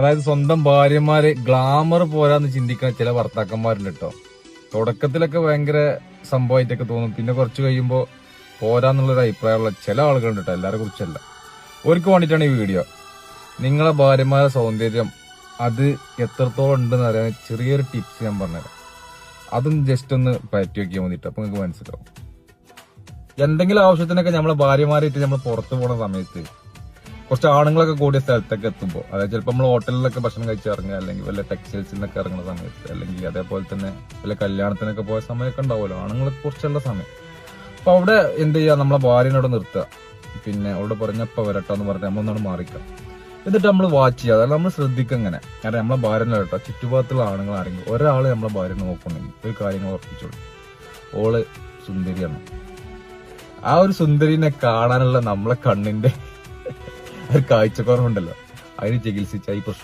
അതായത് സ്വന്തം ഭാര്യമാര് ഗ്ലാമർ പോരാന്ന് ചിന്തിക്കുന്ന ചില ഭർത്താക്കന്മാരുണ്ട് കേട്ടോ. തുടക്കത്തിലൊക്കെ ഭയങ്കര സംഭവമായിട്ടൊക്കെ തോന്നും, പിന്നെ കുറച്ച് കഴിയുമ്പോൾ പോരാന്നുള്ളൊരു അഭിപ്രായമുള്ള ചില ആളുകളുണ്ട് കേട്ടോ. എല്ലാരെ കുറിച്ചല്ല, അവർക്ക് വേണ്ടിയിട്ടാണ് ഈ വീഡിയോ. നിങ്ങളെ ഭാര്യമാരുടെ സൗന്ദര്യം അത് എത്രത്തോളം ഉണ്ടെന്ന് അറിയാൻ ചെറിയൊരു ടിപ്സ് ഞാൻ പറഞ്ഞുതരാം. അതും ജസ്റ്റ് ഒന്ന് പറ്റി നോക്കിയാൽ മതിട്ടോ, അപ്പൊ നിങ്ങൾക്ക് മനസ്സിലാവും. എന്തെങ്കിലും ആവശ്യത്തിനൊക്കെ നമ്മളെ ഭാര്യമാരായിട്ട് നമ്മൾ പുറത്തു പോണ സമയത്ത് കുറച്ച് ആണുങ്ങളൊക്കെ കൂടിയ സ്ഥലത്തൊക്കെ എത്തുമ്പോൾ, അതായത് ചിലപ്പോൾ നമ്മൾ ഹോട്ടലിലൊക്കെ ഭക്ഷണം കഴിച്ച് ഇറങ്ങുക, അല്ലെങ്കിൽ വല്ല ടെക്സ്റ്റൈൽസിൽ നിന്നൊക്കെ ഇറങ്ങുന്ന സമയത്ത്, അല്ലെങ്കിൽ അതേപോലെ തന്നെ വല്ല കല്യാണത്തിനൊക്കെ പോയ സമയമൊക്കെ ഉണ്ടാവുമല്ലോ ആണുങ്ങളെ കുറിച്ചുള്ള സമയം. അപ്പൊ അവിടെ എന്ത് ചെയ്യുക, നമ്മളെ ഭാര്യനോട് നിർത്തുക, പിന്നെ അവിടെ പറഞ്ഞപ്പോ വരട്ടോ എന്ന് പറഞ്ഞിട്ട് നമ്മളൊന്നാണ് മാറിക്കാം. എന്നിട്ട് നമ്മൾ വാച്ച് ചെയ്യുക, അതായത് നമ്മൾ ശ്രദ്ധിക്കുക ഇങ്ങനെ. കാരണം നമ്മളെ ഭാര്യനെ കേട്ടോ, ചുറ്റുപാടത്തുള്ള ആണുങ്ങൾ ആരെങ്കിലും ഒരാള് നമ്മളെ ഭാര്യനെ നോക്കുന്നുണ്ടെങ്കിൽ ഒരു കാര്യങ്ങൾ ഉറപ്പിച്ചോളൂ, ഓള് സുന്ദരിയാണ്. ആ ഒരു സുന്ദരിനെ കാണാനുള്ള നമ്മളെ കണ്ണിന്റെ ഒരു കാഴ്ചക്കുറവുണ്ടല്ലോ, അതിന് ചികിത്സിച്ച ഈ പ്രശ്നം